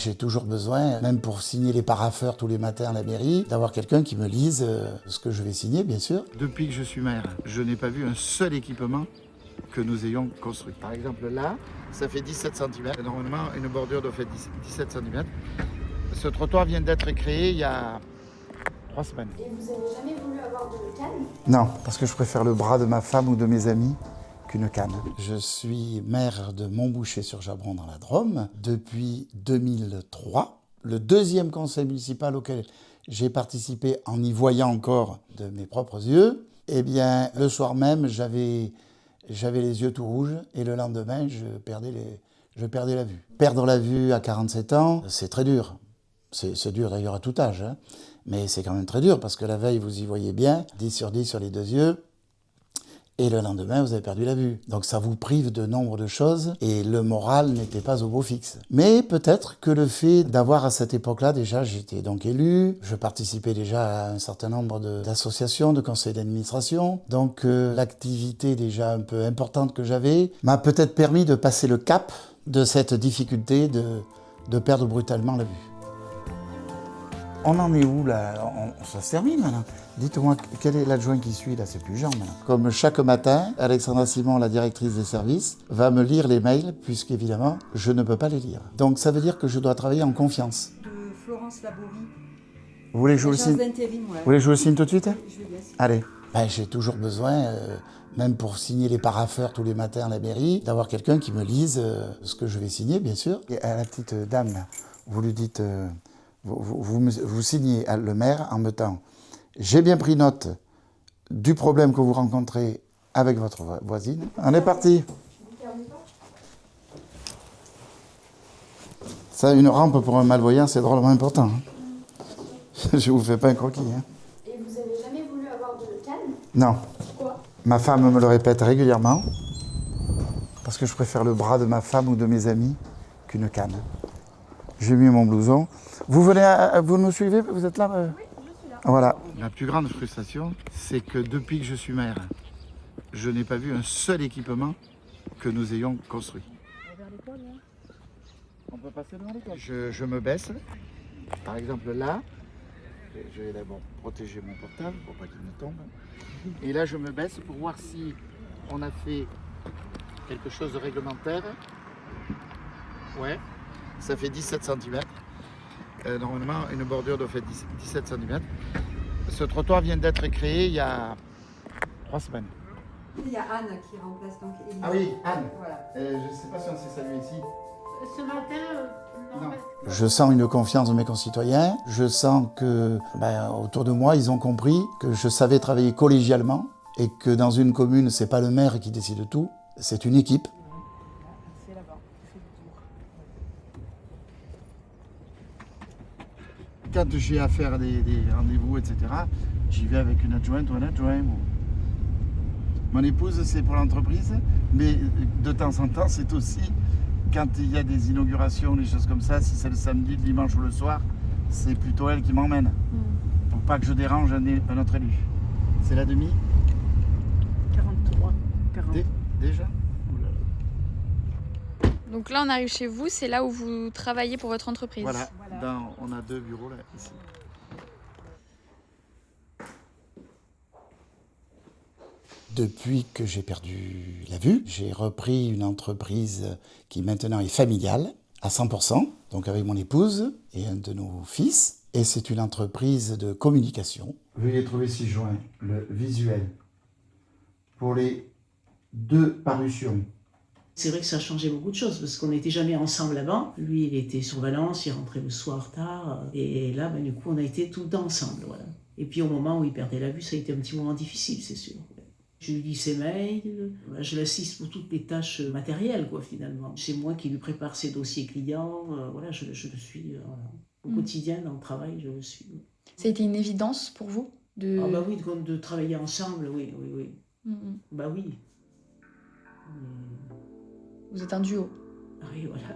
J'ai toujours besoin, même pour signer les parapheurs tous les matins à la mairie, d'avoir quelqu'un qui me lise ce que je vais signer, bien sûr. Depuis que je suis maire, je n'ai pas vu un seul équipement que nous ayons construit. Par exemple là, ça fait 17 cm. Normalement, une bordure doit faire 17 cm. Ce trottoir vient d'être créé il y a 3 semaines. Et vous n'avez jamais voulu avoir de canne? Non, parce que je préfère le bras de ma femme ou de mes amis qu'une canne. Je suis maire de Montboucher-sur-Jabron dans la Drôme depuis 2003. Le deuxième conseil municipal auquel j'ai participé en y voyant encore de mes propres yeux, eh bien, le soir même, j'avais les yeux tout rouges et le lendemain, je perdais la vue. Perdre la vue à 47 ans, c'est très dur. C'est dur d'ailleurs à tout âge, hein. Mais c'est quand même très dur parce que la veille, vous y voyez bien, 10 sur 10 sur les deux yeux, et le lendemain, vous avez perdu la vue. Donc ça vous prive de nombre de choses et le moral n'était pas au beau fixe. Mais peut-être que le fait d'avoir à cette époque-là, déjà j'étais donc élu, je participais déjà à un certain nombre d'associations, de conseils d'administration, donc l'activité déjà un peu importante que j'avais m'a peut-être permis de passer le cap de cette difficulté de perdre brutalement la vue. On en est où là? Ça se termine maintenant. Dites-moi, quel est l'adjoint qui suit là? C'est plus Jean maintenant. Comme chaque matin, Alexandra Simon, la directrice des services, va me lire les mails, puisqu'évidemment, je ne peux pas les lire. Donc ça veut dire que je dois travailler en confiance. De Florence Laborie. Vous voulez que je vous le signe? Vous voulez que je vous le signe tout de suite? Je vais bien signer. Allez. Ben, j'ai toujours besoin, même pour signer les parapheurs tous les matins à la mairie, d'avoir quelqu'un qui me lise ce que je vais signer, bien sûr. Et à la petite dame, là, vous lui dites... Vous signez le maire en mettant « J'ai bien pris note du problème que vous rencontrez avec votre voisine. » On est parti. Ça, une rampe pour un malvoyant, c'est drôlement important. Hein. Je vous fais pas un croquis. Hein. Et vous n'avez jamais voulu avoir de canne? Non. Pourquoi? Ma femme me le répète régulièrement. Parce que je préfère le bras de ma femme ou de mes amis qu'une canne. J'ai mis mon blouson. Vous nous suivez? Vous êtes là? Oui, je suis là. Voilà. La plus grande frustration, c'est que depuis que je suis maire, je n'ai pas vu un seul équipement que nous ayons construit. On peut passer devant l'école. Je me baisse. Par exemple là, je vais d'abord protéger mon portable pour pas qu'il me tombe. Et là, je me baisse pour voir si on a fait quelque chose de réglementaire. Ouais, ça fait 17 cm. Normalement, une bordure doit faire 17 cm. Ce trottoir vient d'être créé il y a 3 semaines. Il y a Anne qui remplace donc Élie. Ah oui, Anne. Voilà. Je ne sais pas si on s'est salué ici. Ce matin, Non. Je sens une confiance de mes concitoyens. Je sens que, autour de moi, ils ont compris que je savais travailler collégialement et que dans une commune, c'est pas le maire qui décide de tout, c'est une équipe. c'est là-bas, c'est le tour. Quand j'ai à faire des rendez-vous, etc., j'y vais avec une adjointe ou un adjoint. Mon épouse, c'est pour l'entreprise, mais de temps en temps, c'est aussi quand il y a des inaugurations, des choses comme ça, si c'est le samedi, le dimanche ou le soir, c'est plutôt elle qui m'emmène, pour pas que je dérange un autre élu. C'est la demi? 43, 40. Déjà? Ouh là là. Donc là, on arrive chez vous, c'est là où vous travaillez pour votre entreprise. Voilà, on a 2 bureaux là, ici. Depuis que j'ai perdu la vue, j'ai repris une entreprise qui maintenant est familiale à 100%, donc avec mon épouse et un de nos fils. Et c'est une entreprise de communication. Veuillez trouver ci-joint le visuel pour les 2 parutions. C'est vrai que ça a changé beaucoup de choses parce qu'on n'était jamais ensemble avant. Lui, il était sur Valence, il rentrait le soir tard. Et là, du coup, on a été tout le temps ensemble. Voilà. Et puis au moment où il perdait la vue, ça a été un petit moment difficile, c'est sûr. Je lui lis ses mails, je l'assiste pour toutes les tâches matérielles, quoi, finalement. C'est moi qui lui prépare ses dossiers clients. Voilà, je le suis au quotidien dans le travail, je le suis. Ça a été une évidence pour vous de... Ah bah oui, de travailler ensemble, oui. Bah oui. Vous êtes un duo. Ah oui, voilà.